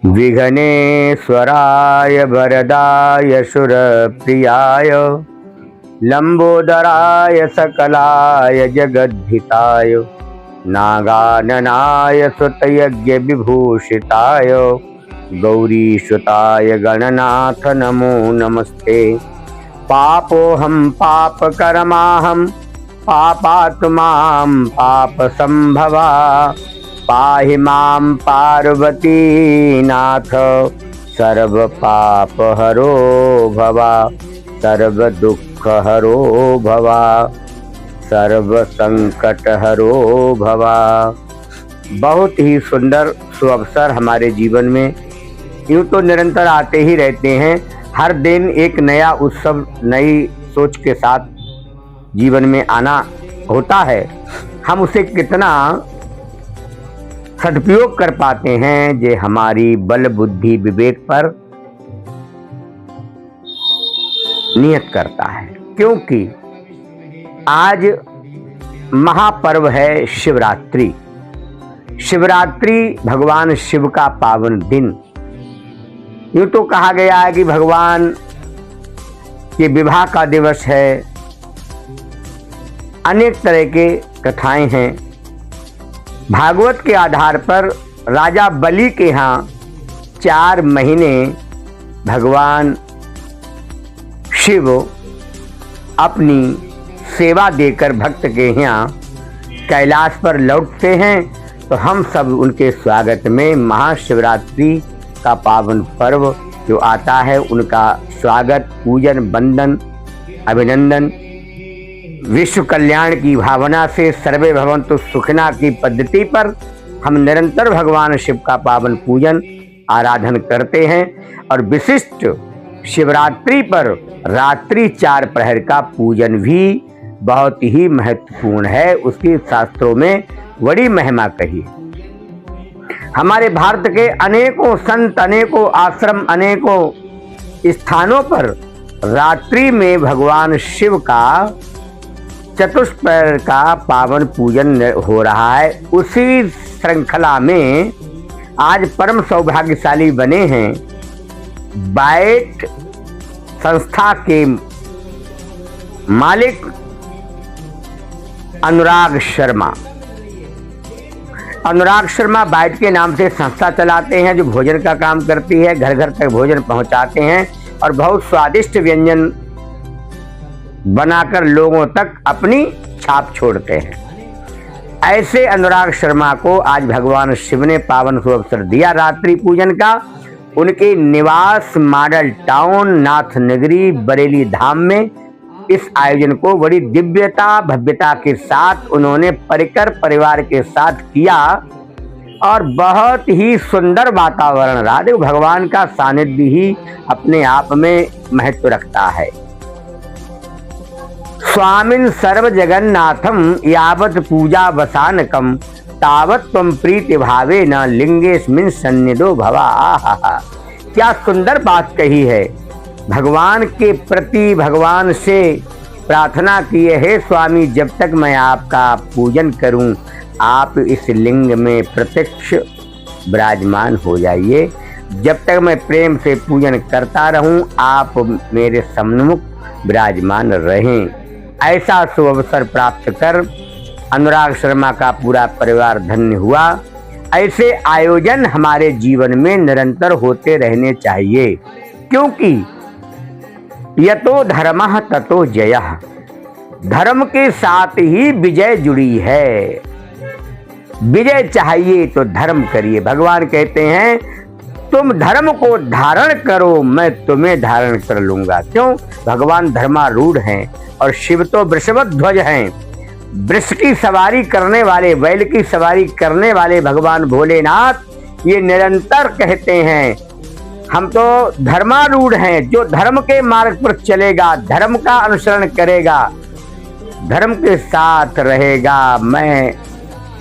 विघ्नेश्वराय वरदाय सुरप्रियाय लंबोदराय सकलाय जगद्धिताय नागाननाय सुतयज्ञ विभूषिताय गौरीसुताय गणनाथ नमो नमस्ते। पापोऽहं पापकर्माहं पापात्मां पापसंभवा पाहि मां पार्वतीनाथ सर्वपापहरो भवा सर्वदुःखहरो भवा सर्वसंकटहरो भवा। बहुत ही सुंदर सुअवसर हमारे जीवन में यूँ तो निरंतर आते ही रहते हैं। हर दिन एक नया उत्सव नई सोच के साथ जीवन में आना होता है। हम उसे कितना सदुपयोग कर पाते हैं ये हमारी बल बुद्धि विवेक पर नियत करता है। क्योंकि आज महापर्व है शिवरात्रि। शिवरात्रि भगवान शिव का पावन दिन। यूं तो कहा गया है कि भगवान के विवाह का दिवस है। अनेक तरह के कथाएं हैं। भागवत के आधार पर राजा बलि के यहाँ 4 महीने भगवान शिव अपनी सेवा देकर भक्त के यहाँ कैलाश पर लौटते हैं। तो हम सब उनके स्वागत में महाशिवरात्रि का पावन पर्व जो आता है उनका स्वागत पूजन वंदन अभिनंदन विश्व कल्याण की भावना से सर्वे भवन्तु सुखिना की पद्धति पर हम निरंतर भगवान शिव का पावन पूजन आराधन करते हैं। और विशिष्ट शिवरात्रि पर रात्रि 4 प्रहर का पूजन भी बहुत ही महत्वपूर्ण है। उसकी शास्त्रों में बड़ी महिमा कही है। हमारे भारत के अनेकों संत अनेकों आश्रम अनेकों स्थानों पर रात्रि में भगवान शिव का चतुष्प्रहर का पावन पूजन हो रहा है। उसी श्रृंखला में आज परम सौभाग्यशाली बने हैं बाइट संस्था के मालिक अनुराग शर्मा। अनुराग शर्मा बाइट के नाम से संस्था चलाते हैं जो भोजन का काम करती है। घर घर तक भोजन पहुंचाते हैं और बहुत स्वादिष्ट व्यंजन बनाकर लोगों तक अपनी छाप छोड़ते हैं। ऐसे अनुराग शर्मा को आज भगवान शिव ने पावन सुअवसर दिया रात्रि पूजन का। उनके निवास मॉडल टाउन नाथ नगरी बरेली धाम में इस आयोजन को बड़ी दिव्यता भव्यता के साथ उन्होंने परिकर परिवार के साथ किया और बहुत ही सुंदर वातावरण रहा। देखो भगवान का सानिध्य ही अपने आप में महत्व रखता है। स्वामिन सर्व जगन्नाथम यावत पूजा वसानकम तावत त्वं प्रीति भावे न लिंगेस्मिन् सन्निधो भवा। आहा, क्या सुंदर बात कही है। भगवान के प्रति भगवान से प्रार्थना की है, स्वामी जब तक मैं आपका पूजन करूं आप इस लिंग में प्रत्यक्ष विराजमान हो जाइए। जब तक मैं प्रेम से पूजन करता रहूं आप मेरे सम्मुख विराजमान रहें। ऐसा सुअवसर प्राप्त कर अनुराग शर्मा का पूरा परिवार धन्य हुआ। ऐसे आयोजन हमारे जीवन में निरंतर होते रहने चाहिए। क्योंकि यतो धर्मः ततो जयः, धर्म के साथ ही विजय जुड़ी है। विजय चाहिए तो धर्म करिए। भगवान कहते हैं तुम धर्म को धारण करो मैं तुम्हें धारण कर लूंगा। क्यों? भगवान धर्मारूढ़ हैं और शिव तो वृषभध्वज हैं। वृष की सवारी करने वाले बैल की सवारी करने वाले भगवान भोलेनाथ ये निरंतर कहते हैं हम तो धर्मारूढ़ हैं। जो धर्म के मार्ग पर चलेगा धर्म का अनुसरण करेगा धर्म के साथ रहेगा मैं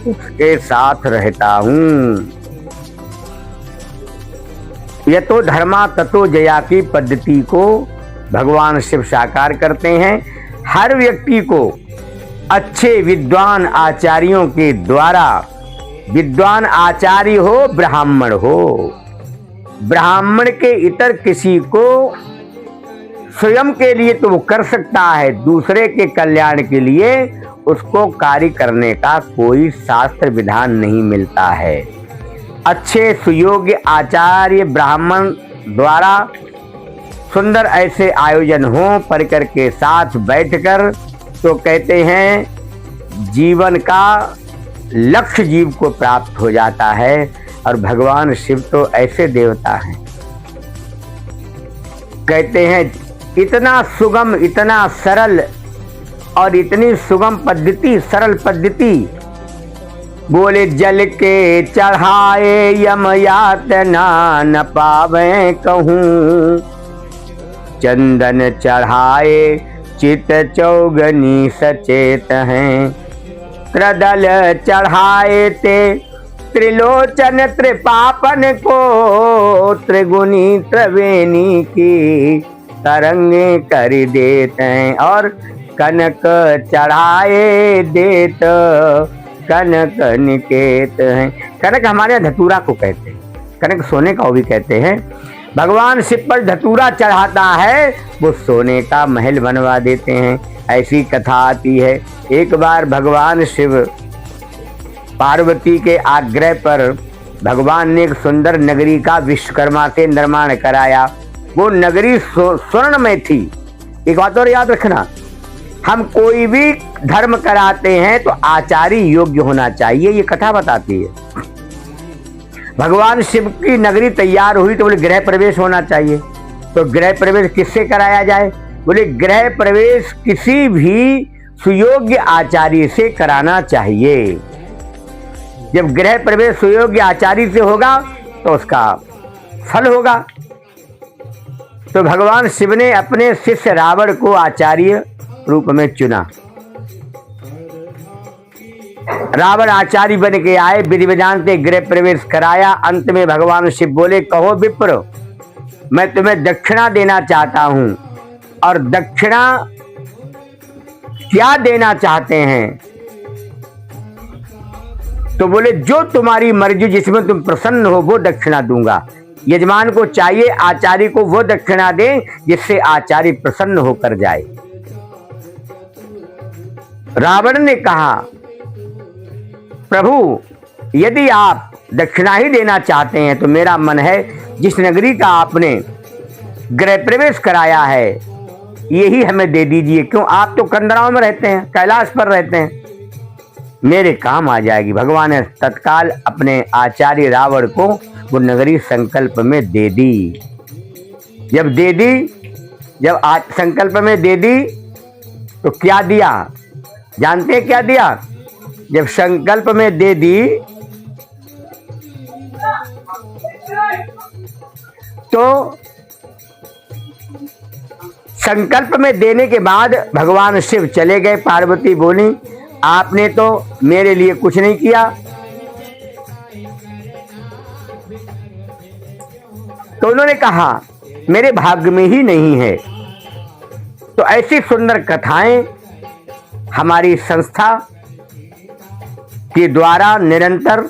उसके साथ रहता हूँ। यह तो धर्मा ततो जया की पद्धति को भगवान शिव साकार करते हैं। हर व्यक्ति को अच्छे विद्वान आचार्यों के द्वारा, विद्वान आचार्य हो ब्राह्मण हो ब्राह्मण के इतर किसी को स्वयं के लिए तो वो कर सकता है, दूसरे के कल्याण के लिए उसको कार्य करने का कोई शास्त्र विधान नहीं मिलता है। अच्छे सुयोग्य आचार्य ब्राह्मण द्वारा सुंदर ऐसे आयोजन हो परिकर के साथ बैठकर, तो कहते हैं जीवन का लक्ष्य जीव को प्राप्त हो जाता है। और भगवान शिव तो ऐसे देवता हैं, कहते हैं इतना सुगम, इतना सरल और इतनी सुगम पद्धति, सरल पद्धति, बोले जल के चढ़ाए यम यातना न पावे कहूँ, चंदन चढ़ाए चित चौगनी सचेत हैं, त्रिदल चढ़ाए ते त्रिलोचन त्रिपापन को, त्रिगुणी त्रिवेणी की तरंगे कर देते हैं, और कनक चढ़ाए देत कनक निकेत हैं। कनक हमारे यहाँ धतूरा को कहते हैं, कनक सोने का वो भी कहते हैं। भगवान शिव पर धतूरा चढ़ाता है, वो सोने का महल बनवा देते हैं। ऐसी कथा आती है, एक बार भगवान शिव पार्वती के आग्रह पर भगवान ने एक सुंदर नगरी का विश्वकर्मा से निर्माण कराया। वो नगरी स्वर्ण में थी। एक बात और याद रखना, हम कोई भी धर्म कराते हैं तो आचार्य योग्य होना चाहिए, ये कथा बताती है। भगवान शिव की नगरी तैयार हुई तो बोले गृह प्रवेश होना चाहिए। तो गृह प्रवेश किससे कराया जाए? बोले गृह प्रवेश किसी भी सुयोग्य आचार्य से कराना चाहिए। जब गृह प्रवेश सुयोग्य आचार्य से होगा तो उसका फल होगा। तो भगवान शिव ने अपने शिष्य रावण को आचार्य रूप में चुना। रावण आचार्य बन के आए, विधि विधान से गृह प्रवेश कराया। अंत में भगवान शिव बोले कहो विप्र, मैं तुम्हें दक्षिणा देना चाहता हूं। और दक्षिणा क्या देना चाहते हैं? तो बोले जो तुम्हारी मर्जी, जिसमें तुम प्रसन्न हो वो दक्षिणा दूंगा। यजमान को चाहिए आचार्य को वो दक्षिणा दे जिससे आचार्य प्रसन्न होकर जाए। रावण ने कहा प्रभु यदि आप दक्षिणा ही देना चाहते हैं तो मेरा मन है जिस नगरी का आपने गृह प्रवेश कराया है यही हमें दे दीजिए। क्यों? आप तो कंदराओं में रहते हैं, कैलाश पर रहते हैं, मेरे काम आ जाएगी। भगवान ने तत्काल अपने आचार्य रावण को वो नगरी संकल्प में दे दी। जब दे दी, जब संकल्प में दे दी तो क्या दिया? जानते हैं क्या दिया? जब संकल्प में दे दी तो संकल्प में देने के बाद भगवान शिव चले गए। पार्वती बोली आपने तो मेरे लिए कुछ नहीं किया। तो उन्होंने कहा मेरे भाग्य में ही नहीं है। तो ऐसी सुंदर कथाएं हमारी संस्था के द्वारा निरंतर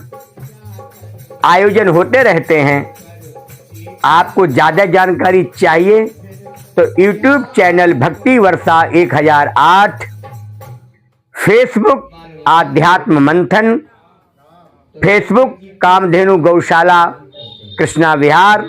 आयोजन होते रहते हैं। आपको ज्यादा जानकारी चाहिए तो YouTube चैनल भक्ति वर्षा 1008, फेसबुक आध्यात्म मंथन, फेसबुक कामधेनु गौशाला कृष्णा विहार,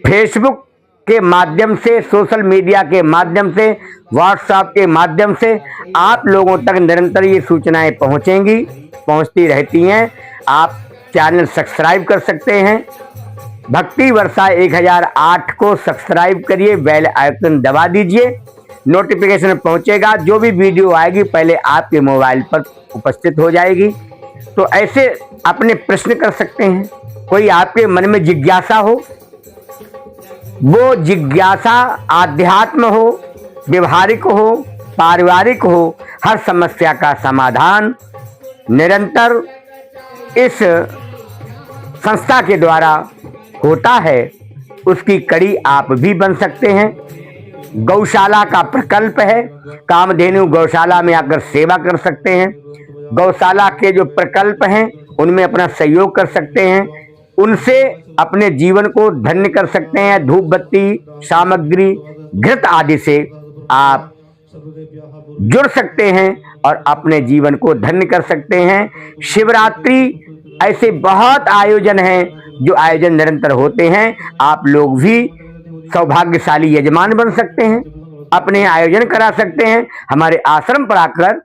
फेसबुक के माध्यम से, सोशल मीडिया के माध्यम से, व्हाट्सएप के माध्यम से आप लोगों तक निरंतर ये सूचनाएं पहुंचेंगी, पहुंचती रहती हैं। आप चैनल सब्सक्राइब कर सकते हैं। भक्ति वर्षा 1008 को सब्सक्राइब करिए, बेल आइकन दबा दीजिए, नोटिफिकेशन पहुंचेगा। जो भी वीडियो आएगी पहले आपके मोबाइल पर उपस्थित हो जाएगी। तो ऐसे अपने प्रश्न कर सकते हैं। कोई आपके मन में जिज्ञासा हो, वो जिज्ञासा आध्यात्म हो, व्यवहारिक हो, पारिवारिक हो, हर समस्या का समाधान निरंतर इस संस्था के द्वारा होता है। उसकी कड़ी आप भी बन सकते हैं। गौशाला का प्रकल्प है, कामधेनु गौशाला में आकर सेवा कर सकते हैं। गौशाला के जो प्रकल्प हैं उनमें अपना सहयोग कर सकते हैं। उनसे अपने जीवन को धन्य कर सकते हैं। धूप बत्ती, सामग्री, घृत आदि से आप जुड़ सकते हैं और अपने जीवन को धन्य कर सकते हैं। शिवरात्रि ऐसे बहुत आयोजन हैं जो आयोजन निरंतर होते हैं। आप लोग भी सौभाग्यशाली यजमान बन सकते हैं, अपने आयोजन करा सकते हैं। हमारे आश्रम पर आकर